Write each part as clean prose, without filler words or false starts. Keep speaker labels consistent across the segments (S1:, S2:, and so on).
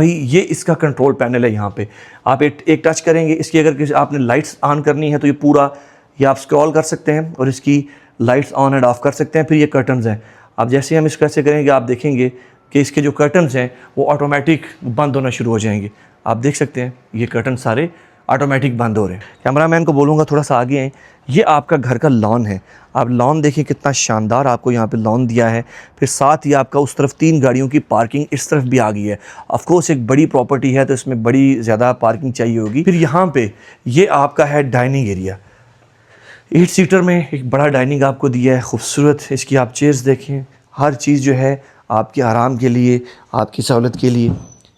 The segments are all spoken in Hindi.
S1: भाई ये इसका कंट्रोल पैनल है। यहाँ पे आप एक टच करेंगे, इसकी अगर आपने लाइट्स ऑन करनी है तो ये पूरा ये आप स्क्रॉल कर सकते हैं और इसकी लाइट्स ऑन एंड ऑफ कर सकते हैं। फिर ये कर्टन्स हैं, अब जैसे हम इसको ऐसे करेंगे आप देखेंगे कि इसके जो कर्टन्स हैं वो ऑटोमेटिक बंद होना शुरू हो जाएंगे। आप देख सकते हैं ये कर्टन सारे ऑटोमेटिक बंद हो रहे हैं। कैमरामैन को बोलूँगा थोड़ा सा आगे आएँ। ये आपका घर का लॉन है, आप लॉन देखिए कितना शानदार आपको यहाँ पे लॉन दिया है। फिर साथ ही आपका उस तरफ 3 गाड़ियों की पार्किंग इस तरफ भी आ गई है। ऑफ कोर्स एक बड़ी प्रॉपर्टी है तो इसमें बड़ी ज़्यादा पार्किंग चाहिए होगी। फिर यहाँ पे ये आपका है डाइनिंग एरिया, 8 सीटर में एक बड़ा डाइनिंग आपको दिया है खूबसूरत। इसकी आप चेयर्स देखें, हर चीज़ जो है आपके आराम के लिए, आपकी सहूलत के लिए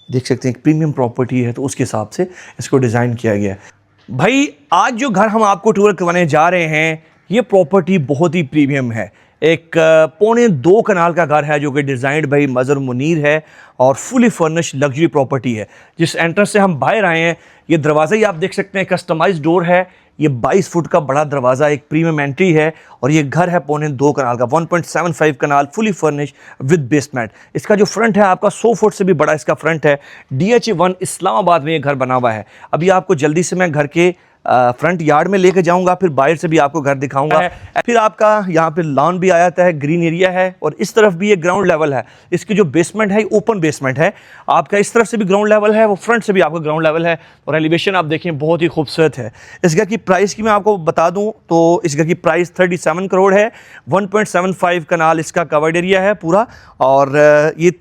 S1: देख सकते हैं। एक प्रीमियम प्रॉपर्टी है तो उसके हिसाब से इसको डिज़ाइन किया गया है। भाई आज जो घर हम आपको टूर करवाने जा रहे हैं ये प्रॉपर्टी बहुत ही प्रीमियम है। एक 2.25 कनाल का घर है जो कि डिज़ाइंड भाई मज़हर मुनीर है और फुली फर्निश लग्जरी प्रॉपर्टी है। जिस एंट्रेंस से हम बाहर आए हैं ये दरवाज़ा ही आप देख सकते हैं, कस्टमाइज्ड डोर है। ये 22 फुट का बड़ा दरवाज़ा, एक प्रीमियम एंट्री है और ये घर है 2.25 कनाल का, 1.75 कनाल फुली फर्निश विद बेसमेंट। इसका जो फ्रंट है आपका 100 फुट से भी बड़ा इसका फ्रंट है। DH1 इस्लामाबाद में ये घर बना हुआ है। अभी आपको जल्दी से मैं घर के फ्रंट यार्ड में लेके जाऊंगा, फिर बाहर से भी आपको घर दिखाऊंगा। फिर आपका यहाँ पे लॉन भी आ जाता है, ग्रीन एरिया है और इस तरफ भी ये ग्राउंड लेवल है। इसकी जो बेसमेंट है ओपन बेसमेंट है, आपका इस तरफ से भी ग्राउंड लेवल है, वो फ्रंट से भी आपका ग्राउंड लेवल है और एलिवेशन आप देखें बहुत ही खूबसूरत है। इस घर की प्राइस की मैं आपको बता दूं तो इस घर की प्राइस 37 करोड़ है। 1.75 कनाल इसका कवर्ड एरिया है पूरा और ये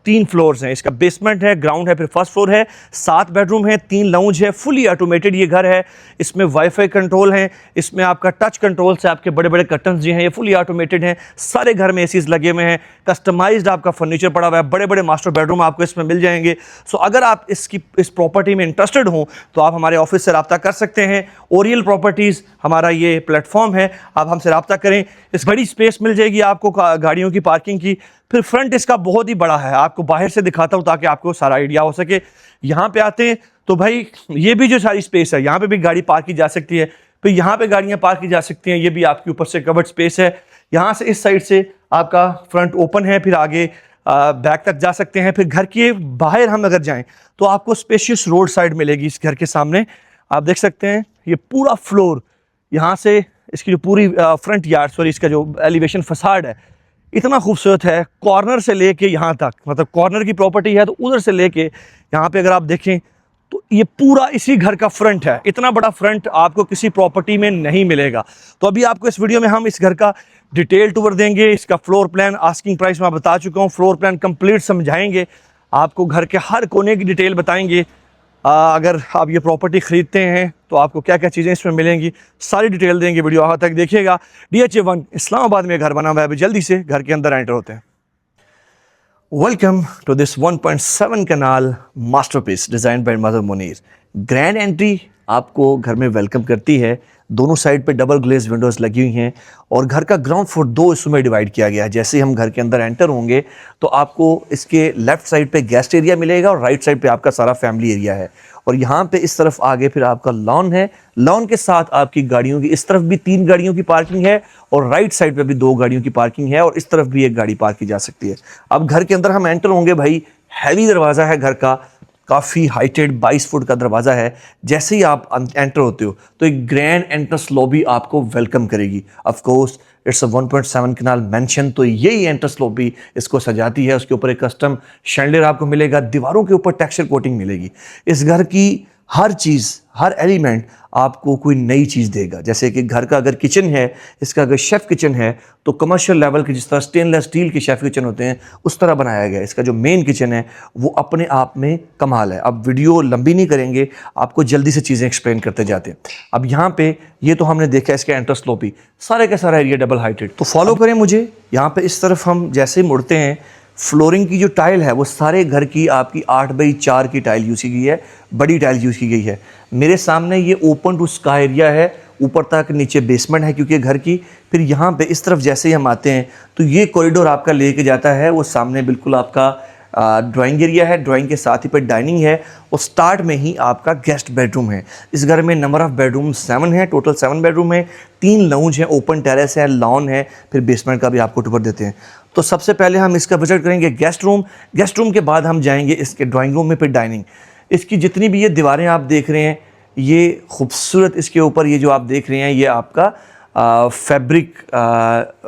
S1: 3 फ्लोर्स हैं। इसका बेसमेंट है, ग्राउंड है, फिर फर्स्ट फ्लोर है, 7 बेडरूम है, 3 लाउंज है, फुली ऑटोमेटेड ये घर है। इसमें वाईफाई कंट्रोल है, इसमें आपका टच कंट्रोल से आपके बड़े बड़े कर्टन्स जो हैं ये फुली ऑटोमेटेड हैं। सारे घर में एसीज लगे हुए हैं, कस्टमाइज्ड आपका फर्नीचर पड़ा हुआ है, बड़े बड़े मास्टर बेडरूम आपको इसमें मिल जाएंगे। सो अगर आप इस प्रॉपर्टी में इंटरेस्टेड हो तो आप हमारे ऑफिस से रब्ता कर सकते हैं। ओरियल प्रॉपर्टीज़ हमारा ये प्लेटफॉर्म है, आप हमसे रब्ता करें। इस बड़ी स्पेस मिल जाएगी आपको गाड़ियों की पार्किंग की। फिर फ्रंट इसका बहुत ही बड़ा है, आपको बाहर से दिखाता हूँ ताकि आपको सारा आइडिया हो सके। यहाँ पे आते हैं तो भाई ये भी जो सारी स्पेस है यहाँ पे भी गाड़ी पार्क की जा सकती है, फिर यहाँ पे गाड़ियाँ पार्क की जा सकती हैं। ये भी आपके ऊपर से कवर्ड स्पेस है। यहाँ से इस साइड से आपका फ्रंट ओपन है, फिर आगे बैक तक जा सकते हैं। फिर घर के बाहर हम अगर जाएँ तो आपको स्पेशियस रोड साइड मिलेगी। इस घर के सामने आप देख सकते हैं ये पूरा फ्लोर, यहाँ से इसकी जो पूरी फ्रंट यार्ड सॉरी इसका जो एलिवेशन फसाड है इतना खूबसूरत है। कॉर्नर से लेके यहाँ तक, मतलब कॉर्नर की प्रॉपर्टी है तो उधर से लेके यहाँ पे अगर आप देखें तो ये पूरा इसी घर का फ्रंट है। इतना बड़ा फ्रंट आपको किसी प्रॉपर्टी में नहीं मिलेगा। तो अभी आपको इस वीडियो में हम इस घर का डिटेल टूर देंगे। इसका फ्लोर प्लान, आस्किंग प्राइस मैं बता चुका हूँ, फ्लोर प्लान कंप्लीट समझाएंगे, आपको घर के हर कोने की डिटेल बताएंगे। अगर आप ये प्रॉपर्टी ख़रीदते हैं तो आपको क्या क्या चीज़ें इसमें मिलेंगी सारी डिटेल देंगे। वीडियो आखिर तक देखिएगा। DH1 इस्लामाबाद में घर बना हुआ है। अभी जल्दी से घर के अंदर एंटर होते हैं। Welcome to this 1.7 kanal masterpiece design by Mazhar Munir. Grand entry आपको घर में वेलकम करती है। दोनों साइड पे डबल ग्लेज विंडोज़ लगी हुई हैं और घर का ग्राउंड फ्लोर 2 हिस्सों में डिवाइड किया गया है। जैसे ही हम घर के अंदर एंटर होंगे तो आपको इसके लेफ़्ट साइड पे गेस्ट एरिया मिलेगा और राइट साइड पे आपका सारा फैमिली एरिया है। और यहाँ पे इस तरफ आगे फिर आपका लॉन है। लॉन के साथ आपकी गाड़ियों की, इस तरफ भी 3 गाड़ियों की पार्किंग है और राइट साइड पे भी 2 गाड़ियों की पार्किंग है और इस तरफ भी 1 गाड़ी पार्क की जा सकती है। अब घर के अंदर हम एंटर होंगे, भाई हैवी दरवाज़ा है घर का, काफ़ी हाइटेड 22 फुट का दरवाज़ा है। जैसे ही आप एंटर होते हो तो एक ग्रैंड एंट्रेंस लॉबी आपको वेलकम करेगी। Of course it's a 1.7 kanal mansion, तो यही एंट्रेंस लॉबी इसको सजाती है। उसके ऊपर एक कस्टम शैंडलियर आपको मिलेगा, दीवारों के ऊपर टेक्सचर कोटिंग मिलेगी। इस घर की हर चीज़, हर एलिमेंट आपको कोई नई चीज़ देगा। जैसे कि घर का अगर किचन है, इसका अगर शेफ़ किचन है तो कमर्शियल लेवल के जिस तरह स्टेनलेस स्टील के शेफ़ किचन होते हैं उस तरह बनाया गया है। इसका जो मेन किचन है वो अपने आप में कमाल है। अब वीडियो लंबी नहीं करेंगे, आपको जल्दी से चीज़ें एक्सप्लेन करते जाते हैं। अब यहाँ पे ये तो हमने देखा इसका एंट्रेंस लॉबी, सारे का सारा एरिया डबल हाइटेड। तो फॉलो करें मुझे। यहाँ पे इस तरफ हम जैसे ही मुड़ते हैं, फ्लोरिंग की जो टाइल है वो सारे घर की आपकी 8x4 की टाइल यूज़ की गई है, बड़ी टाइल यूज़ की गई है। मेरे सामने ये ओपन टू स्काई एरिया है, ऊपर तक नीचे बेसमेंट है क्योंकि घर की। फिर यहाँ पे इस तरफ जैसे ही हम आते हैं तो ये कॉरिडोर आपका लेके जाता है, वो सामने बिल्कुल आपका ड्राइंग एरिया है, ड्राइंग के साथ ही पर डाइनिंग है और स्टार्ट में ही आपका गेस्ट बेडरूम है। इस घर में नंबर ऑफ़ बेडरूम 7 है, टोटल 7 बेडरूम है, 3 लाउंज है, ओपन टेरेस है, लॉन है, फिर बेसमेंट का भी आपको टूर देते हैं। तो सबसे पहले हम इसका विजिट करेंगे गेस्ट रूम। गेस्ट रूम के बाद हम जाएंगे इसके ड्राइंग रूम में, फिर डाइनिंग। इसकी जितनी भी ये दीवारें आप देख रहे हैं, ये खूबसूरत, इसके ऊपर ये जो आप देख रहे हैं ये आपका फैब्रिक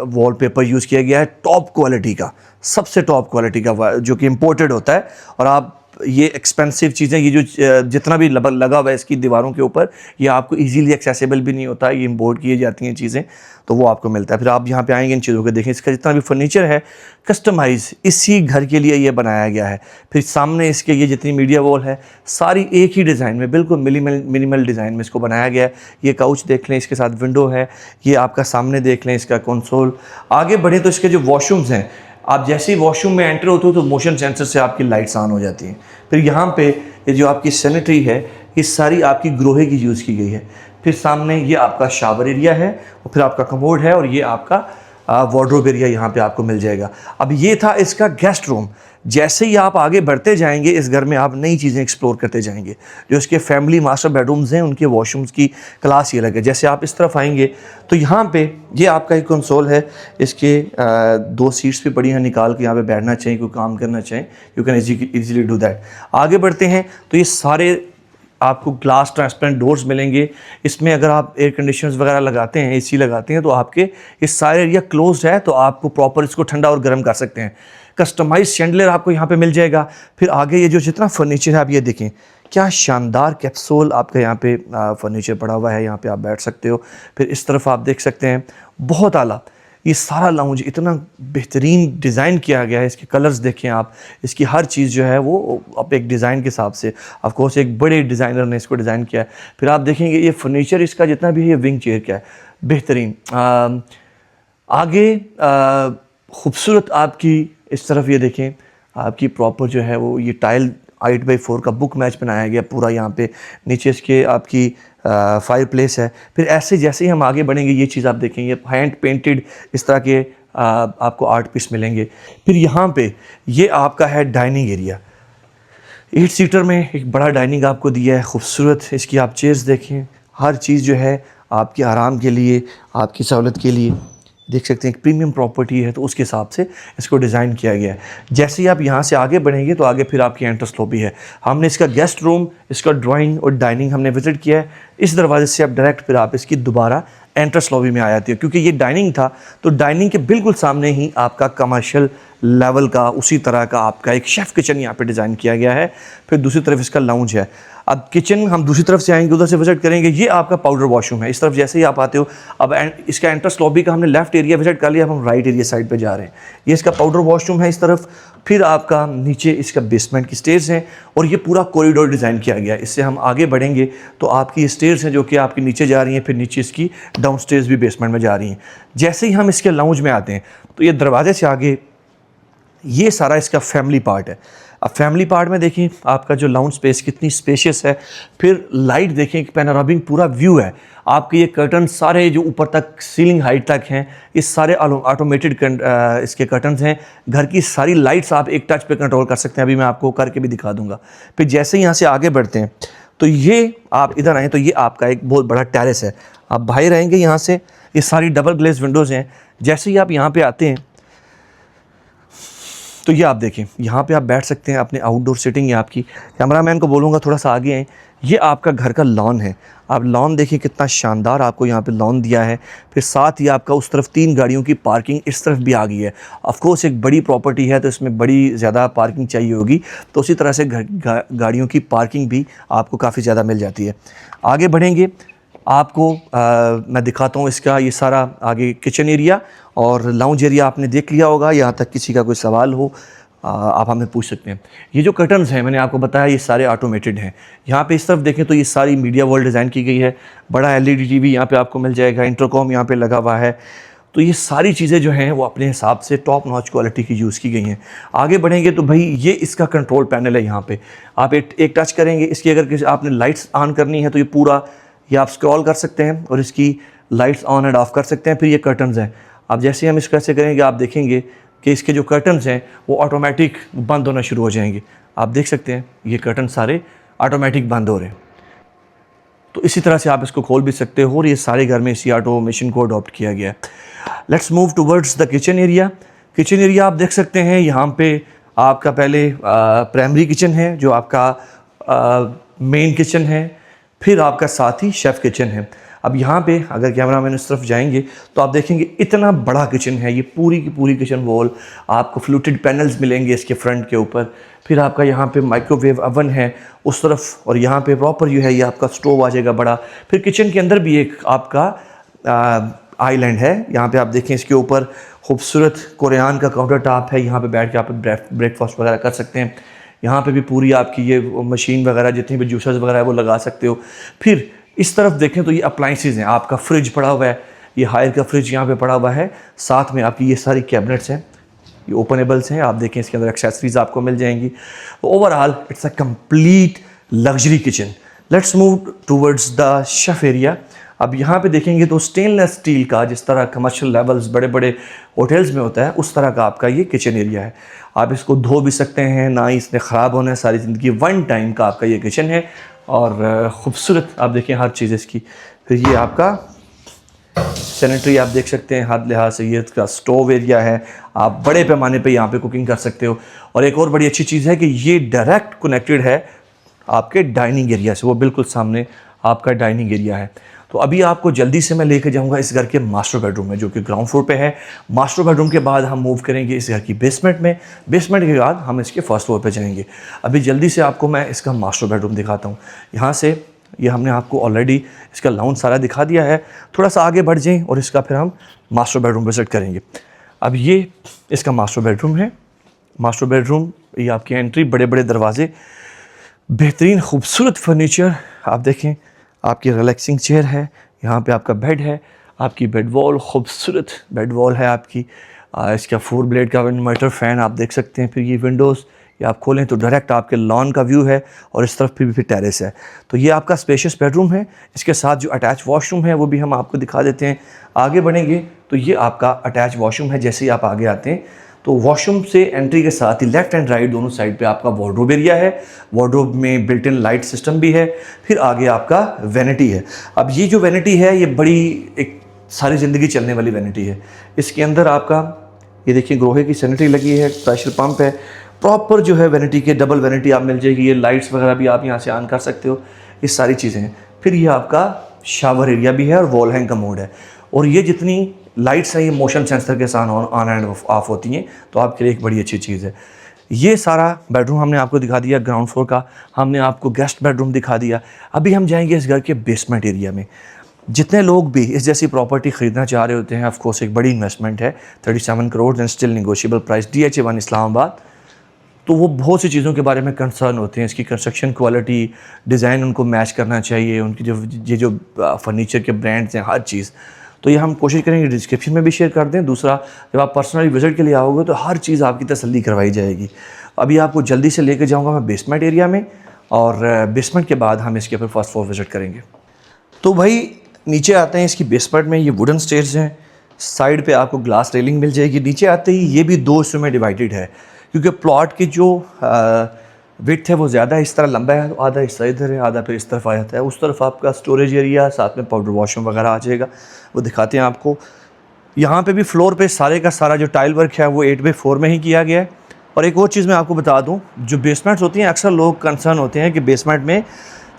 S1: वॉलपेपर यूज़ किया गया है, टॉप क्वालिटी का, सबसे टॉप क्वालिटी का, जो कि इम्पोर्टेड होता है। और आप ये एक्सपेंसिव चीज़ें, ये जो जितना भी लगा हुआ है इसकी दीवारों के ऊपर, ये आपको इजीली एक्सेसिबल भी नहीं होता है, ये इंपोर्ट किए जाती हैं चीज़ें, तो वो आपको मिलता है। फिर आप यहाँ पे आएंगे, इन चीज़ों को देखें, इसका जितना भी फर्नीचर है कस्टमाइज इसी घर के लिए ये बनाया गया है। फिर सामने इसके ये जितनी मीडिया वॉल है, सारी एक ही डिज़ाइन में, बिल्कुल मिनिमल डिज़ाइन में इसको बनाया गया है। ये काउच देख लें, इसके साथ विंडो है, ये आपका सामने देख लें इसका कंसोल। आगे बढ़े तो इसके जो वॉशरूम्स हैं, आप जैसे ही वॉशरूम में एंटर होते हो तो मोशन सेंसर से आपकी लाइट्स ऑन हो जाती हैं। फिर यहाँ पे ये जो आपकी सैनिटरी है, ये सारी आपकी ग्रोहे की यूज़ की गई है। फिर सामने ये आपका शावर एरिया है, और फिर आपका कमोड है, और ये आपका वार्डरोब एरिया यहाँ पे आपको मिल जाएगा। अब ये था इसका गेस्ट रूम। जैसे ही आप आगे बढ़ते जाएंगे इस घर में, आप नई चीज़ें एक्सप्लोर करते जाएंगे। जो इसके फैमिली मास्टर बेडरूम्स हैं, उनके वॉशरूम्स की क्लास ही अलग है। जैसे आप इस तरफ आएंगे तो यहाँ पे ये आपका एक कंसोल है, इसके 2 सीट्स भी पड़ी हैं, निकाल के यहाँ पे बैठना चाहिए, कोई काम करना चाहें, you can easily do that. आगे बढ़ते हैं तो ये सारे आपको ग्लास ट्रांसपेरेंट डोर्स मिलेंगे। इसमें अगर आप एयर कंडीशनर्स वगैरह लगाते हैं, एसी लगाते हैं, तो आपके ये सारे एरिया क्लोज्ड है, तो आपको प्रॉपर इसको ठंडा और गर्म कर सकते हैं। कस्टमाइज शैंडलियर आपको यहाँ पे मिल जाएगा। फिर आगे ये जो जितना फर्नीचर है, आप ये देखें क्या शानदार कैप्सूल आपका यहाँ पे फर्नीचर पड़ा हुआ है, यहाँ पे आप बैठ सकते हो। फिर इस तरफ आप देख सकते हैं, बहुत आला ये सारा लाउंज इतना बेहतरीन डिज़ाइन किया गया है। इसके कलर्स देखें आप, इसकी हर चीज़ जो है वो अब एक डिज़ाइन के हिसाब से, ऑफ कोर्स एक बड़े डिज़ाइनर ने इसको डिज़ाइन किया है। फिर आप देखेंगे ये फर्नीचर इसका जितना भी है, ये विंग चेयर क्या है, बेहतरीन। आगे खूबसूरत आपकी इस तरफ ये देखें, आपकी प्रॉपर जो है वो ये टाइल 8x4 का बुक मैच बनाया गया पूरा। यहाँ पे नीचे इसके आपकी फायर प्लेस है। फिर ऐसे जैसे ही हम आगे बढ़ेंगे, ये चीज़ आप देखेंगे हैंड पेंटेड इस तरह के आपको आर्ट पीस मिलेंगे। फिर यहाँ पे ये आपका है डाइनिंग एरिया। 8 सीटर में एक बड़ा डाइनिंग आपको दिया है, खूबसूरत। इसकी आप चेयर्स देखें, हर चीज़ जो है आपके आराम के लिए, आपकी सहूलत के लिए, देख सकते हैं एक प्रीमियम प्रॉपर्टी है, तो उसके हिसाब से इसको डिज़ाइन किया गया है। जैसे ही आप यहाँ से आगे बढ़ेंगे तो आगे फिर आपकी एंट्रेंस लॉबी है। हमने इसका गेस्ट रूम, इसका ड्राइंग और डाइनिंग हमने विजिट किया है। इस दरवाजे से आप डायरेक्ट फिर आप इसकी दोबारा एंट्रेंस लॉबी में आ जाती है। क्योंकि ये डाइनिंग था, तो डाइनिंग के बिल्कुल सामने ही आपका कमर्शियल लेवल का, उसी तरह का आपका एक शेफ़ किचन यहाँ पे डिज़ाइन किया गया है। फिर दूसरी तरफ इसका लाउंज है। अब किचन हम दूसरी तरफ से आएंगे, उधर से विजिट करेंगे। ये आपका पाउडर वॉशरूम है। इस तरफ जैसे ही आप आते हो, अब इसका एंट्रेंस लॉबी का हमने लेफ्ट एरिया विजिट कर लिया, अब हम राइट एरिया साइड पे जा रहे हैं। ये इसका पाउडर वॉशरूम है इस तरफ। फिर आपका नीचे इसका बेसमेंट की स्टेयर्स हैं, और ये पूरा कॉरिडोर डिज़ाइन किया गया है। इससे हम आगे बढ़ेंगे तो आपकी स्टेयर्स हैं जो कि आपकी नीचे जा रही हैं, फिर नीचे इसकी डाउन स्टेयर्स भी बेसमेंट में जा रही हैं। जैसे ही हम इसके लाउंज में आते हैं तो ये दरवाजे से आगे ये सारा इसका फैमिली पार्ट है। अब फैमिली पार्ट में देखें आपका जो लाउंज स्पेस कितनी स्पेशियस है। फिर लाइट देखें, एक पैनोरामिक पूरा व्यू है। आपके ये कर्टन सारे जो ऊपर तक सीलिंग हाइट तक हैं, ये सारे ऑटोमेटेड इसके कर्टन्स हैं। घर की सारी लाइट्स आप एक टच पे कंट्रोल कर सकते हैं। अभी मैं आपको करके भी दिखा दूंगा। फिर जैसे ही यहाँ से आगे बढ़ते हैं तो ये आप इधर आएँ तो ये आपका एक बहुत बड़ा टेरेस है। आप बाहर रहेंगे यहाँ से, ये सारी डबल ग्लेज विंडोज़ हैं। जैसे ही आप यहाँ पे आते हैं तो ये आप देखें, यहाँ पे आप बैठ सकते हैं, अपने आउटडोर सिटिंग है आपकी। कैमरामैन को बोलूँगा थोड़ा सा आगे आएँ। ये आपका घर का लॉन है। आप लॉन देखिए कितना शानदार आपको यहाँ पे लॉन दिया है। फिर साथ ही आपका उस तरफ 3 गाड़ियों की पार्किंग इस तरफ भी आ गई है। ऑफ कोर्स एक बड़ी प्रॉपर्टी है तो इसमें बड़ी ज़्यादा पार्किंग चाहिए होगी, तो उसी तरह से गाड़ियों की पार्किंग भी आपको काफ़ी ज़्यादा मिल जाती है। आगे बढ़ेंगे आपको मैं दिखाता हूँ इसका ये सारा आगे किचन एरिया और लाउंज एरिया आपने देख लिया होगा। यहाँ तक किसी का कोई सवाल हो आप हमें पूछ सकते हैं। ये जो कर्टन्स हैं मैंने आपको बताया ये सारे ऑटोमेटेड हैं। यहाँ पे इस तरफ देखें तो ये सारी मीडिया वॉल डिज़ाइन की गई है। बड़ा LED TV यहाँ पे आपको मिल जाएगा, इंटरकॉम यहाँ पे लगा हुआ है। तो ये सारी चीज़ें जो हैं वो अपने हिसाब से टॉप नॉच क्वालिटी की यूज़ की गई हैं। आगे बढ़ेंगे तो भाई ये इसका कंट्रोल पैनल है। यहाँ पे आप एक टच करेंगे, इसकी अगर आपने लाइट्स ऑन करनी है तो ये पूरा ये आप स्क्रॉल कर सकते हैं और इसकी लाइट्स ऑन एंड ऑफ कर सकते हैं। फिर ये कर्टन्स हैं। अब जैसे हम इसको ऐसे करेंगे आप देखेंगे कि इसके जो कर्टन्स हैं वो ऑटोमेटिक बंद होना शुरू हो जाएंगे। आप देख सकते हैं ये कर्टन सारे ऑटोमेटिक बंद हो रहे हैं। तो इसी तरह से आप इसको खोल भी सकते हो और ये सारे घर में इसी ऑटोमेशन को अडॉप्ट किया गया है। Let's move towards the kitchen area. Kitchen area आप देख सकते हैं, यहाँ पे आपका पहले प्राइमरी किचन है जो आपका मेन किचन है, फिर आपका साथ ही शेफ़ किचन है। अब यहाँ पे अगर कैमरामैन इस तरफ जाएंगे तो आप देखेंगे इतना बड़ा किचन है, ये पूरी की पूरी किचन वॉल आपको फ्लूटेड पैनल्स मिलेंगे इसके फ्रंट के ऊपर। फिर आपका यहाँ पे माइक्रोवेव ओवन है उस तरफ, और यहाँ पे प्रॉपर जो है ये आपका स्टोव आ जाएगा बड़ा। फिर किचन के अंदर भी एक आपका आइलैंड है, यहाँ पे आप देखें इसके ऊपर खूबसूरत कोरियान का काउंटर टॉप है, यहाँ पे बैठ के आप ब्रेकफास्ट वगैरह कर सकते हैं। यहाँ पे भी पूरी आपकी ये मशीन वगैरह जितनी भी जूसर्स वगैरह है वो लगा सकते हो। फिर इस तरफ देखें तो ये अप्लाइंसेस हैं, आपका फ्रिज पड़ा हुआ है, ये हायर का फ्रिज यहाँ पे पड़ा हुआ है, साथ में आपकी ये सारी कैबिनेट्स हैं, ये ओपनेबल्स हैं, आप देखें इसके अंदर एक्सेसरीज आपको मिल जाएंगी। Overall it's a complete luxury kitchen. Let's move towards the chef area. अब यहाँ पे देखेंगे तो स्टेनलेस स्टील का, जिस तरह कमर्शियल लेवल्स बड़े बड़े होटल्स में होता है, उस तरह का आपका ये किचन एरिया है। आप इसको धो भी सकते हैं, ना ही इसने ख़राब होना है, सारी ज़िंदगी वन टाइम का आपका ये किचन है। और ख़ूबसूरत आप देखें हर चीज़ इसकी। फिर ये आपका सैनिटरी आप देख सकते हैं हर लिहाज से, ये इसका स्टोव एरिया है, आप बड़े पैमाने पे यहाँ पे कुकिंग कर सकते हो। और एक और बड़ी अच्छी चीज़ है कि ये डायरेक्ट कनेक्टेड है आपके डाइनिंग एरिया से, वो बिल्कुल सामने आपका डाइनिंग एरिया है। तो अभी आपको जल्दी से मैं लेके जाऊंगा इस घर के मास्टर बेडरूम में, जो कि ग्राउंड फ्लोर पे है। मास्टर बेडरूम के बाद हम मूव करेंगे इस घर की बेसमेंट में, बेसमेंट के बाद हम इसके फर्स्ट फ्लोर पे जाएंगे। अभी जल्दी से आपको मैं इसका मास्टर बेडरूम दिखाता हूँ। यहाँ से ये हमने आपको ऑलरेडी इसका लाउंज सारा दिखा दिया है, थोड़ा सा आगे बढ़ जाएँ और इसका फिर हम मास्टर बेडरूम विजिट करेंगे। अब ये इसका मास्टर बेडरूम है। मास्टर बेडरूम ये आपकी एंट्री, बड़े बड़े दरवाजे, बेहतरीन खूबसूरत फर्नीचर, आप देखें आपकी रिलैक्सिंग चेयर है, यहाँ पे आपका बेड है, आपकी बेड वॉल खूबसूरत बेड वॉल है आपकी। इसका 4 ब्लेड का इन्वर्टर फ़ैन आप देख सकते हैं। फिर ये विंडोज़ ये आप खोलें तो डायरेक्ट आपके लॉन का व्यू है, और इस तरफ फिर टेरेस है। तो ये आपका स्पेशियस बेडरूम है। इसके साथ जो अटैच वॉशरूम है वो भी हम आपको दिखा देते हैं। आगे बढ़ेंगे तो ये आपका अटैच वॉशरूम है। जैसे ही आप आगे आते हैं तो वॉशरूम से एंट्री के साथ ही लेफ़्ट एंड राइट दोनों साइड पे आपका वार्डरोब एरिया है। वार्डरोब में बिल्ट इन लाइट सिस्टम भी है। फिर आगे आपका वैनिटी है। अब ये जो वैनिटी है ये बड़ी एक सारी ज़िंदगी चलने वाली वैनिटी है। इसके अंदर आपका ये देखिए ग्रोहे की सैनिटरी लगी है, प्रेशर पंप है, प्रॉपर जो है वैनिटी के डबल वैनिटी आप मिल जाएगी। ये लाइट्स वगैरह भी आप यहाँ से ऑन कर सकते हो, ये सारी चीज़ें हैं। फिर ये आपका शावर एरिया भी है और वॉल हैंग कमोड है। और ये जितनी लाइट्स हैं ये मोशन सेंसर के साथ ऑन एंड ऑफ होती हैं, तो आपके लिए एक बड़ी अच्छी चीज़ है। ये सारा बेडरूम हमने आपको दिखा दिया ग्राउंड फ्लोर का, हमने आपको गेस्ट बेडरूम दिखा दिया। अभी हम जाएंगे इस घर के बेसमेंट एरिया में। जितने लोग भी इस जैसी प्रॉपर्टी ख़रीदना चाह रहे होते हैं, ऑफ कोर्स एक बड़ी इन्वेस्टमेंट है, 37 crore and still negotiable price, DHA 1 Islamabad. तो वो बहुत सी चीज़ों के बारे में कंसर्न होते हैं, इसकी कंस्ट्रक्शन क्वालिटी, डिज़ाइन उनको मैच करना चाहिए, उनकी जो फर्नीचर के ब्रांड्स हैं, हर चीज़। तो ये हम कोशिश करेंगे डिस्क्रिप्शन में भी शेयर कर दें। दूसरा, जब आप पर्सनली विजिट के लिए आओगे तो हर चीज़ आपकी तसल्ली करवाई जाएगी। अभी आपको जल्दी से लेकर जाऊंगा मैं बेसमेंट एरिया में, और बेसमेंट के बाद हम इसके ऊपर फर्स्ट फ्लोर विजिट करेंगे। तो भाई नीचे आते हैं इसकी बेसमेंट में। ये वुडन स्टेयर्स हैं, साइड पे आपको ग्लास रेलिंग मिल जाएगी। नीचे आते ही ये भी 2 हिस्सों में डिवाइडेड है, क्योंकि प्लॉट की जो विड्थ है वो ज़्यादा है, इस तरह लंबा है, आधा हिस्सा इधर है, आधा फिर इस तरफ आ जाता है। उस तरफ आपका स्टोरेज एरिया, साथ में पाउडर वॉशरूम वगैरह आ जाएगा, वो दिखाते हैं आपको। यहाँ पे भी फ्लोर पे सारे का सारा जो टाइल वर्क है वो 8x4 में ही किया गया है। और एक और चीज़ मैं आपको बता दूँ, जो बेसमेंट्स होती हैं अक्सर लोग कंसर्न होते हैं कि बेसमेंट में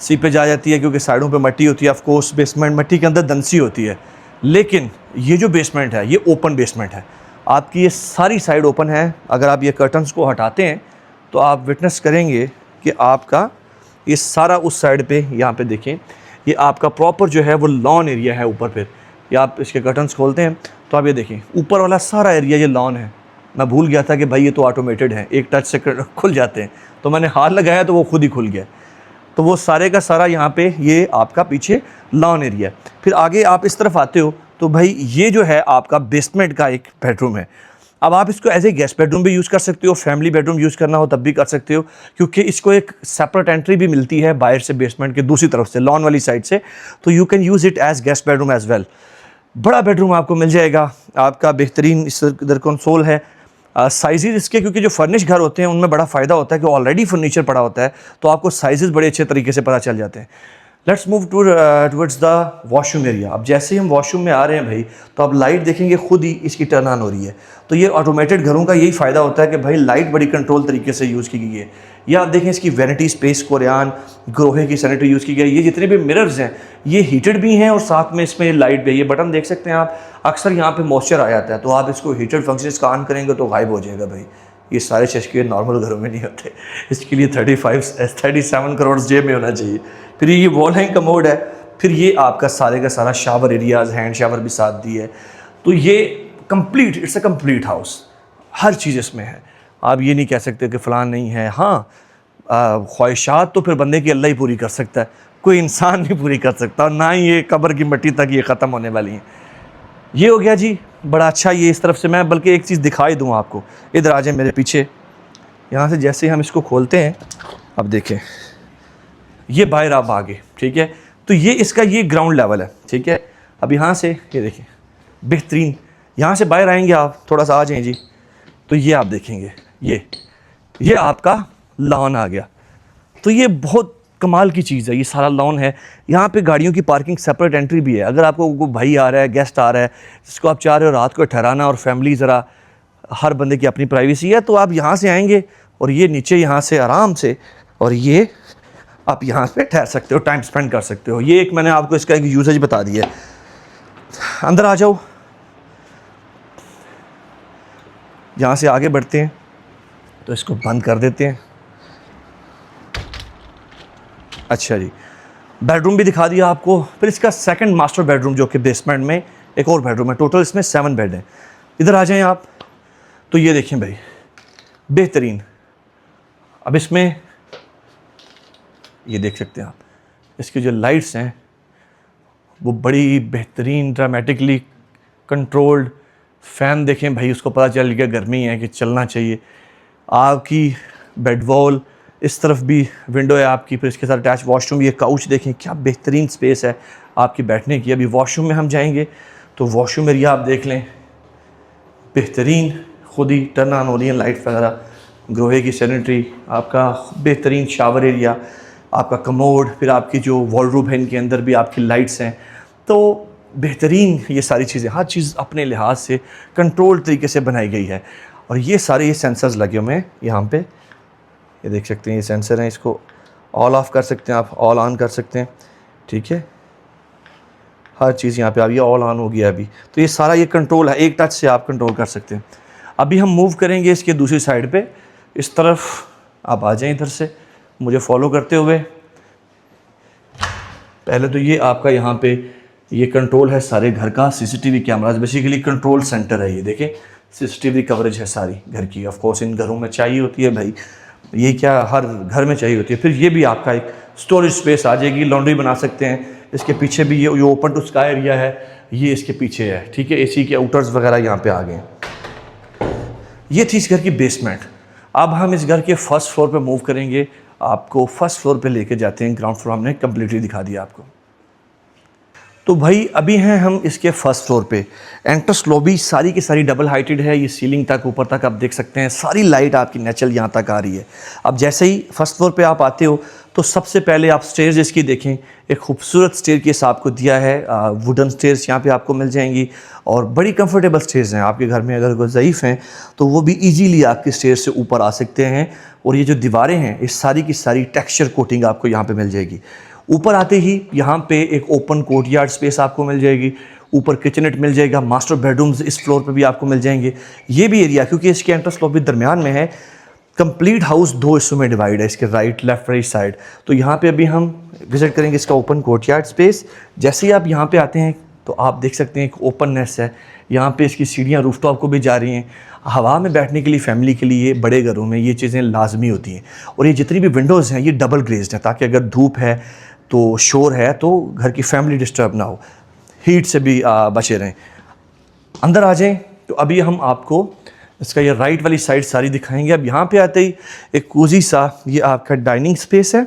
S1: सीपेज आ जाती है, क्योंकि साइडों पे मट्टी होती है। ऑफ कोर्स बेसमेंट मट्टी के अंदर दंसी होती है, लेकिन ये जो बेसमेंट है ये ओपन बेसमेंट है। आपकी ये सारी साइड ओपन है। अगर आप ये कर्टन्स को हटाते हैं तो आप विटनेस करेंगे कि आपका ये सारा उस साइड पे, यहाँ पे देखें, ये आपका प्रॉपर जो है वो लॉन एरिया है ऊपर। फिर ये आप इसके कर्टन्स खोलते हैं तो आप ये देखें ऊपर वाला सारा एरिया ये लॉन है। मैं भूल गया था कि भाई ये तो ऑटोमेटेड है, एक टच से खुल जाते हैं, तो मैंने हाथ लगाया तो वो खुद ही खुल गया। तो वो सारे का सारा यहाँ पे ये आपका पीछे लॉन एरिया है। फिर आगे आप इस तरफ आते हो तो भाई ये जो है आपका बेसमेंट का एक बेडरूम है। अब आप इसको एज ए गेस्ट बेडरूम भी यूज़ कर सकते हो, फैमिली बेडरूम यूज़ करना हो तब भी कर सकते हो, क्योंकि इसको एक सेपरेट एंट्री भी मिलती है बाहर से, बेसमेंट के दूसरी तरफ से, लॉन वाली साइड से। तो you can use it as guest bedroom as well. बड़ा बेडरूम आपको मिल जाएगा, आपका बेहतरीन इस इधर कंसोल है। साइजेज़ इसके, क्योंकि जो फर्निश घर होते हैं उनमें बड़ा फ़ायदा होता है कि ऑलरेडी फर्नीचर पड़ा होता है, तो आपको साइजेज़ बड़े अच्छे तरीके से पता चल जाते हैं। Let's move towards the washroom area. अब जैसे ही हम वॉशरूम में आ रहे हैं भाई, तो अब लाइट देखेंगे खुद ही इसकी टर्न ऑन हो रही है। तो ये ऑटोमेटेड घरों का यही फ़ायदा होता है कि भाई लाइट बड़ी कंट्रोल तरीके से यूज़ की गई है। या आप देखें इसकी वैनिटी स्पेस, कोरियान ग्रोहे की सैनिटरी यूज़ की गई है। ये जितने भी मिरर्स हैं ये हीटेड भी हैं और साथ में इसमें लाइट भी है। ये बटन देख सकते हैं आप, अक्सर यहाँ पे मॉइस्चर आ जाता है, तो आप इसको हीटेड फंक्शन इसका ऑन करेंगे तो गायब हो जाएगा भाई। ये सारे चश्के नॉर्मल घरों में नहीं होते, इसके लिए 37 करोड़ जेब में होना चाहिए। फिर ये वॉल हैंग कमोड है। फिर ये आपका सारे का सारा शावर एरियाज, हैंड शावर भी साथ दी है। तो ये complete, it's a complete house, हर चीज़ इसमें है। आप ये नहीं कह सकते कि फ़लान नहीं है। हाँ, ख्वाहिशात तो फिर बंदे की अल्लाह ही पूरी कर सकता है, कोई इंसान नहीं पूरी कर सकता, और ना ही ये कब्र की मिट्टी तक ये ख़त्म होने वाली हैं। ये हो गया जी, बड़ा अच्छा। ये इस तरफ से मैं बल्कि एक चीज़ दिखाई दूँ आपको, इधर आ जाए मेरे पीछे। यहाँ से जैसे हम इसको खोलते हैं, अब देखें ये बाहर आप आगे, ठीक है। तो ये इसका ये ग्राउंड लेवल है, ठीक है। अब यहाँ से ये देखें बेहतरीन, यहाँ से बाहर आएंगे आप, थोड़ा सा आ जाएँ जी, तो ये आप देखेंगे ये आपका लॉन आ गया। तो ये बहुत कमाल की चीज़ है, ये सारा लॉन है। यहाँ पे गाड़ियों की पार्किंग सेपरेट एंट्री भी है। अगर आपको कोई भाई आ रहा है, गेस्ट आ रहा है, जिसको आप चाह रहे हो रात को ठहराना और फैमिली ज़रा, हर बंदे की अपनी प्राइवेसी है, तो आप यहाँ से आएंगे और ये नीचे यहाँ से आराम से, और ये आप यहाँ पे ठहर सकते हो, टाइम स्पेंड कर सकते हो। ये एक मैंने आपको इसका एक यूसेज बता दिया है। अंदर आ जाओ, यहाँ से आगे बढ़ते हैं, तो इसको बंद कर देते हैं। अच्छा जी, बेडरूम भी दिखा दिया आपको। फिर इसका सेकंड मास्टर बेडरूम, जो कि बेसमेंट में एक और बेडरूम है। टोटल इसमें 7 बेड हैं। इधर आ जाएं आप, तो ये देखें भाई बेहतरीन। अब इसमें ये देख सकते हैं आप, इसकी जो लाइट्स हैं वो बड़ी बेहतरीन, ड्रामेटिकली कंट्रोल्ड। फ़ैन देखें भाई, उसको पता चल गया गर्मी है कि चलना चाहिए। आपकी बेड वॉल, इस तरफ भी विंडो है आपकी। फिर इसके साथ अटैच वॉशरूम। ये काउच देखें क्या बेहतरीन स्पेस है आपकी बैठने की। अभी वॉशरूम में हम जाएंगे, तो वॉशरूम एरिया आप देख लें, बेहतरीन, खुद ही टर्न ऑन हो रही है लाइट वगैरह, ग्रोहे की सैनिटरी, आपका बेहतरीन शावर एरिया, आपका कमोड, फिर आपकी जो वॉलरूम है इनके अंदर भी आपकी लाइट्स हैं। तो बेहतरीन ये सारी चीज़ें, हर चीज़ अपने लिहाज से कंट्रोल तरीके से बनाई गई है। और ये सारे ये सेंसर्स लगे हुए हैं यहाँ पे, ये देख सकते हैं, ये सेंसर हैं। इसको ऑल ऑफ कर सकते हैं आप, ऑल ऑन कर सकते हैं, ठीक है। हर चीज़ यहाँ पे अब ये ऑल ऑन हो गया अभी। तो ये सारा ये कंट्रोल है, एक टच से आप कंट्रोल कर सकते हैं। अभी हम मूव करेंगे इसके दूसरी साइड पे, इस तरफ आप आ जाएं, इधर से मुझे फॉलो करते हुए। पहले तो ये आपका यहाँ पे ये कंट्रोल है सारे घर का, CCTV cameras, basically control centre है ये। देखें सीसीटीवी कवरेज है सारी घर की। ऑफ कोर्स इन घरों में चाहिए होती है भाई, ये क्या हर घर में चाहिए होती है। फिर ये भी आपका एक स्टोरेज स्पेस आ जाएगी, लॉन्ड्री बना सकते हैं। इसके पीछे भी ये ओपन टू स्काई एरिया है, ये इसके पीछे है, ठीक है। एसी के आउटर्स वगैरह यहाँ पे आ गए। ये थी इस घर की बेसमेंट। अब हम इस घर के फर्स्ट फ्लोर पे मूव करेंगे, आपको फर्स्ट फ्लोर पे लेके जाते हैं। ग्राउंड फ्लोर हमने कम्प्लीटली दिखा दिया आपको। तो भाई अभी हैं हम इसके फर्स्ट फ्लोर पे। एंट्रेंस लॉबी सारी की सारी डबल हाइटेड है, ये सीलिंग तक ऊपर तक आप देख सकते हैं, सारी लाइट आपकी नेचुरल यहाँ तक आ रही है। अब जैसे ही फर्स्ट फ्लोर पे आप आते हो, तो सबसे पहले आप स्टेयर्स इसकी देखें। एक खूबसूरत स्टेयर केस आपको दिया है, वुडन स्टेयर्स यहाँ पे आपको मिल जाएंगी, और बड़ी कंफर्टेबल स्टेयर्स हैं। आपके घर में अगर कोई ज़ईफ़ हैं तो वो भी ईजीली आपके स्टेयर से ऊपर आ सकते हैं। और ये जो दीवारें हैं, इस सारी की सारी टेक्सचर कोटिंग आपको यहाँ पे मिल जाएगी। ऊपर आते ही यहाँ पे एक ओपन कोर्टयार्ड स्पेस आपको मिल जाएगी, ऊपर किचनेट मिल जाएगा, मास्टर बेडरूम्स इस फ्लोर पे भी आपको मिल जाएंगे। ये भी एरिया, क्योंकि इसके एंट्रेंस लॉबी दरमियान में है, कंप्लीट हाउस 2 हिस्सों में डिवाइड है, इसके राइट लेफ्ट राइट साइड। तो यहाँ पे अभी हम विजिट करेंगे इसका ओपन कोर्टयार्ड स्पेस। जैसे ही आप यहाँ पे आते हैं तो आप देख सकते हैं एक ओपननेस है यहाँ पे, इसकी सीढ़ियाँ रूफटॉप को भी जा रही हैं। हवा में बैठने के लिए फैमिली के लिए बड़े घरों में ये चीज़ें लाजमी होती हैं। और ये जितनी भी विंडोज़ हैं ये डबल ग्लेज्ड हैं, ताकि अगर धूप है तो शोर है तो घर की फैमिली डिस्टर्ब ना हो, हीट से भी बचे रहें। अंदर आ जाएं, तो अभी हम आपको इसका ये राइट वाली साइड सारी दिखाएंगे। अब यहाँ पे आते ही एक कोजी सा ये आपका डाइनिंग स्पेस है,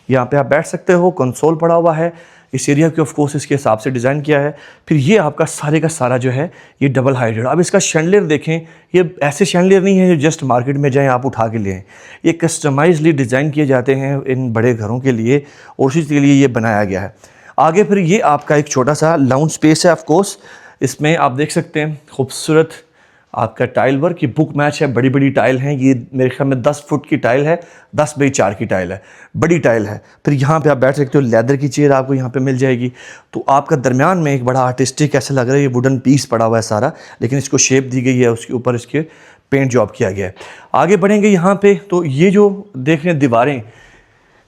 S1: यहाँ पे आप बैठ सकते हो, कंसोल पड़ा हुआ है। इस एरिया को ऑफ कोर्स इसके हिसाब से डिज़ाइन किया है। फिर ये आपका सारे का सारा जो है ये डबल हाइटेड। अब इसका शैंडलियर देखें, ये ऐसे शैंडलियर नहीं है जो जस्ट मार्केट में जाएँ आप उठा के ले आएँ, ये कस्टमाइजली डिज़ाइन किए जाते हैं इन बड़े घरों के लिए और उसी के लिए ये बनाया गया है। आगे फिर ये आपका एक छोटा सा लाउंज स्पेस है ऑफ कोर्स, इसमें आप देख सकते हैं खूबसूरत आपका टाइल वर्क, ये बुक मैच है, बड़ी बड़ी टाइल हैं, ये मेरे ख्याल में 10 फुट की टाइल है, 10 बाई 4 की टाइल है, बड़ी टाइल है। फिर यहाँ पे आप बैठ सकते हो, लेदर की चेयर आपको यहाँ पे मिल जाएगी। तो आपका दरमियान में एक बड़ा आर्टिस्टिक ऐसा लग रहा है, ये वुडन पीस पड़ा हुआ है सारा, लेकिन इसको शेप दी गई है, उसके ऊपर इसके पेंट जॉब किया गया है। आगे बढ़ेंगे यहाँ पे तो ये जो देख रहे हैं दीवारें,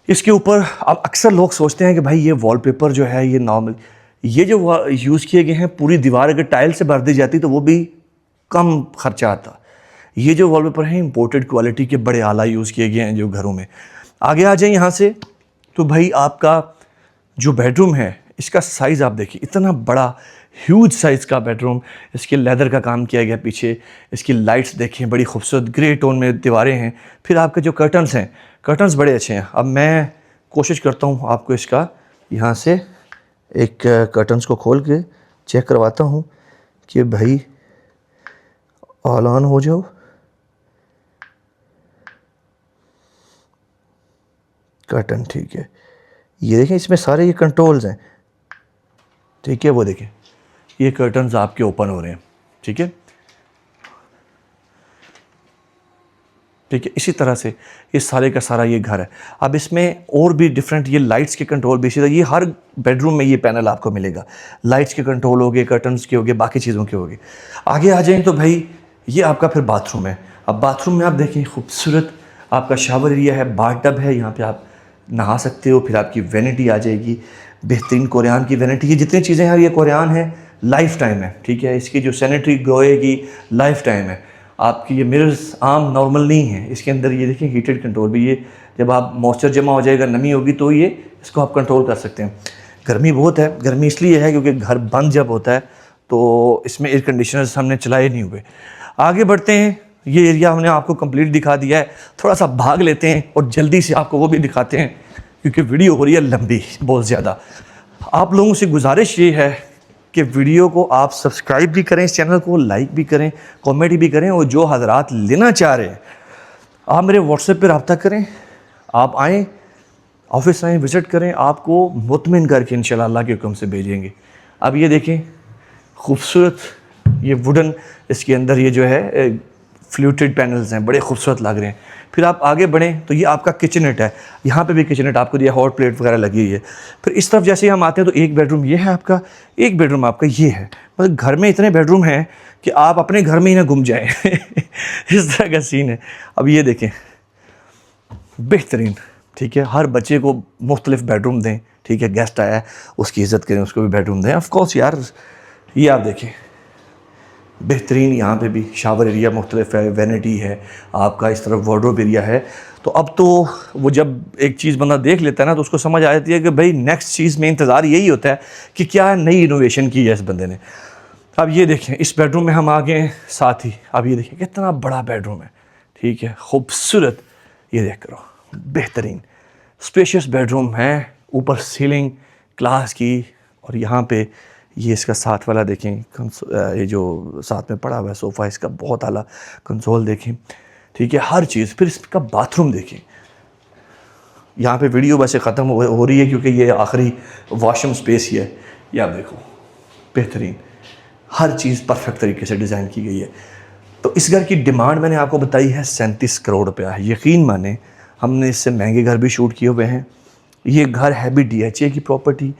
S1: इसके ऊपर अब अक्सर लोग सोचते हैं कि भाई ये वॉलपेपर जो है ये नॉर्मल, ये जो यूज़ किए गए हैं पूरी दीवार अगर टाइल से भर दी जाती तो वो भी कम खर्चा आता। ये जो वॉलपेपर हैं इंपोर्टेड क्वालिटी के बड़े आला यूज़ किए गए हैं जो घरों में। आगे आ जाए यहाँ से तो भाई आपका जो बेडरूम है इसका साइज़ आप देखिए, इतना बड़ा ह्यूज साइज़ का बेडरूम, इसके लेदर का काम किया गया पीछे, इसकी लाइट्स देखें बड़ी खूबसूरत ग्रे टोन में दीवारें हैं। फिर आपके जो कर्टन्स हैं, कर्टन्स बड़े अच्छे हैं। अब मैं कोशिश करता हूँ आपको इसका यहाँ से एक कर्टन्स को खोल के चेक करवाता हूँ कि भाई ऑल ऑन हो जाओ। कर्टन ठीक है, ये देखें इसमें सारे ये कंट्रोल्स हैं, ठीक है, वो देखें ये कर्टन्स आपके ओपन हो रहे हैं, ठीक है, ठीक है। इसी तरह से ये सारे का सारा ये घर है। अब इसमें और भी डिफरेंट ये लाइट्स के कंट्रोल भी इसी तरह, ये हर बेडरूम में ये पैनल आपको मिलेगा, लाइट्स के कंट्रोल हो गए, कर्टन्स के हो गए, बाकी चीज़ों के हो गए। आगे आ जाएँ तो भाई ये आपका फिर बाथरूम है। अब बाथरूम में आप देखें खूबसूरत आपका शावर एरिया है, बाथ टब है, यहाँ पे आप नहा सकते हो। फिर आपकी वैनिटी आ जाएगी, बेहतरीन कोरियान की वैनिटी। ये जितनी चीज़ें हैं ये कोरियान है, लाइफ टाइम है, ठीक है। इसकी जो सैनिटरी ग्लोए की लाइफ टाइम है। आपकी ये मिरर्स आम नॉर्मल नहीं है, इसके अंदर ये देखिए हीटेड कंट्रोल भी, ये जब आप मॉइस्चर जमा हो जाएगा, नमी होगी तो ये इसको आप कंट्रोल कर सकते हैं। गर्मी बहुत है, गर्मी इसलिए है क्योंकि घर बंद जब होता है तो इसमें एयर कंडीशनर्स हमने चलाए नहीं हुए। आगे बढ़ते हैं, ये एरिया हमने आपको कंप्लीट दिखा दिया है, थोड़ा सा भाग लेते हैं और जल्दी से आपको वो भी दिखाते हैं क्योंकि वीडियो हो रही है लंबी बहुत ज़्यादा। आप लोगों से गुजारिश ये है कि वीडियो को आप सब्सक्राइब भी करें, इस चैनल को लाइक भी करें, कमेंट भी करें, और जो हजरात लेना चाह रहे हैं आप मेरे व्हाट्सएप पर रब्ता करें, आप आएँ ऑफिस आएँ, विज़िट करें, आपको मुतमिन करके इंशाल्लाह अल्लाह के हुक्म से भेजेंगे। अब ये देखें खूबसूरत ये वुडन, इसके अंदर ये जो है फ्लूटेड पैनल्स हैं, बड़े खूबसूरत लग रहे हैं। फिर आप आगे बढ़ें तो ये आपका किचननेट है, यहाँ पे भी किचननेट आपको दिया, हॉट प्लेट वगैरह लगी हुई है। फिर इस तरफ जैसे हम आते हैं तो एक बेडरूम ये है आपका, एक बेडरूम आपका ये है। मतलब घर में इतने बेडरूम हैं कि आप अपने घर में ही ना घूम जाएँ इस तरह का सीन है। अब ये देखें बेहतरीन, ठीक है, हर बच्चे को मुख्तलिफ बेडरूम दें, ठीक है, गेस्ट आया है उसकी इज़्ज़त करें, उसको भी बेडरूम दें। ऑफ कोर्स यार ये आप देखें बेहतरीन, यहाँ पे भी शावर एरिया मुख्तलिफ है, वैनिटी है आपका, इस तरफ वार्डरोब एरिया है। तो अब तो वो जब एक चीज़ बंदा देख लेता है ना तो उसको समझ आ जाती है कि भाई नेक्स्ट चीज़ में इंतज़ार यही होता है कि क्या नई इनोवेशन की है इस बंदे ने। अब ये देखें इस बेडरूम में हम आ गए साथ ही। अब ये देखें कितना बड़ा बेडरूम है, ठीक है, खूबसूरत, ये देख करो बेहतरीन स्पेशियस बेडरूम है, ऊपर सीलिंग क्लास की, और यहाँ पे ये इसका साथ वाला देखें, ये जो साथ में पड़ा हुआ है सोफ़ा, इसका बहुत आला कंसोल देखें, ठीक है, हर चीज़। फिर इसका बाथरूम देखें, यहाँ पे वीडियो वैसे ख़त्म हो रही है क्योंकि ये आखिरी वॉशरूम स्पेस ही है। ये आप देखो बेहतरीन, हर चीज़ परफेक्ट तरीके से डिज़ाइन की गई है। तो इस घर की डिमांड मैंने आपको बताई है 37 करोड़ रुपया है। यकीन माने हमने इससे महंगे घर भी शूट किए हुए हैं। ये घर है भी DHA की प्रॉपर्टी,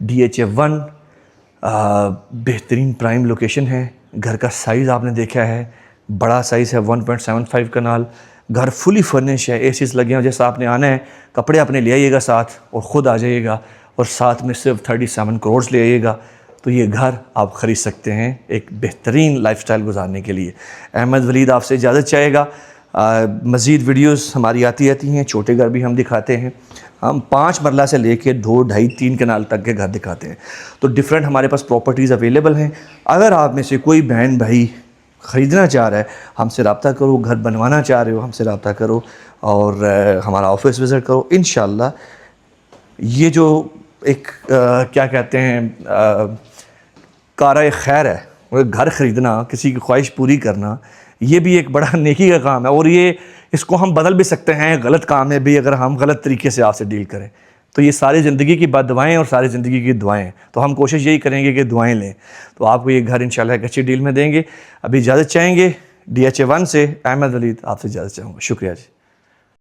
S1: DHA 1, बेहतरीन प्राइम लोकेशन है। घर का साइज़ आपने देखा है, बड़ा साइज़ है, 1.75 कनाल। घर फुली फर्निश है, एसीज लगे हैं। जैसा आपने आना है कपड़े अपने ले आइएगा साथ और ख़ुद आ जाइएगा, और साथ में सिर्फ 37 करोड़ ले आइएगा तो ये घर आप ख़रीद सकते हैं एक बेहतरीन लाइफस्टाइल गुजारने के लिए। अहमद वलीद आपसे इजाज़त चाहेगा। मज़ीद वीडियोस हमारी आती रहती हैं, छोटे घर भी हम दिखाते हैं। हम 5 मरला से लेके 2, 2.5, 3 कनाल तक के घर दिखाते हैं। तो डिफरेंट हमारे पास प्रॉपर्टीज़ अवेलेबल हैं। अगर आप में से कोई बहन भाई ख़रीदना चाह रहा है हमसे रब्ता करो, घर बनवाना चाह रहे हो हमसे रब्ता करो, और हमारा ऑफिस विज़िट करो। इंशाल्लाह ये जो एक क्या कहते हैं कार खैर है, और घर ख़रीदना, किसी की ख्वाहिश पूरी करना, ये भी एक बड़ा नेकी का काम है। और ये इसको हम बदल भी सकते हैं, गलत काम है भी अगर हम गलत तरीके से आपसे डील करें। तो ये सारी ज़िंदगी की बद्दुआएं और सारी ज़िंदगी की दुआएं हैं। तो हम कोशिश यही करेंगे कि दुआएं लें, तो आपको ये घर इंशाल्लाह एक अच्छी डील में देंगे। अभी इजाज़त चाहेंगे DHA 1 से अहमद वलीद आपसे इजाज़त चाहूँगा। शुक्रिया जी।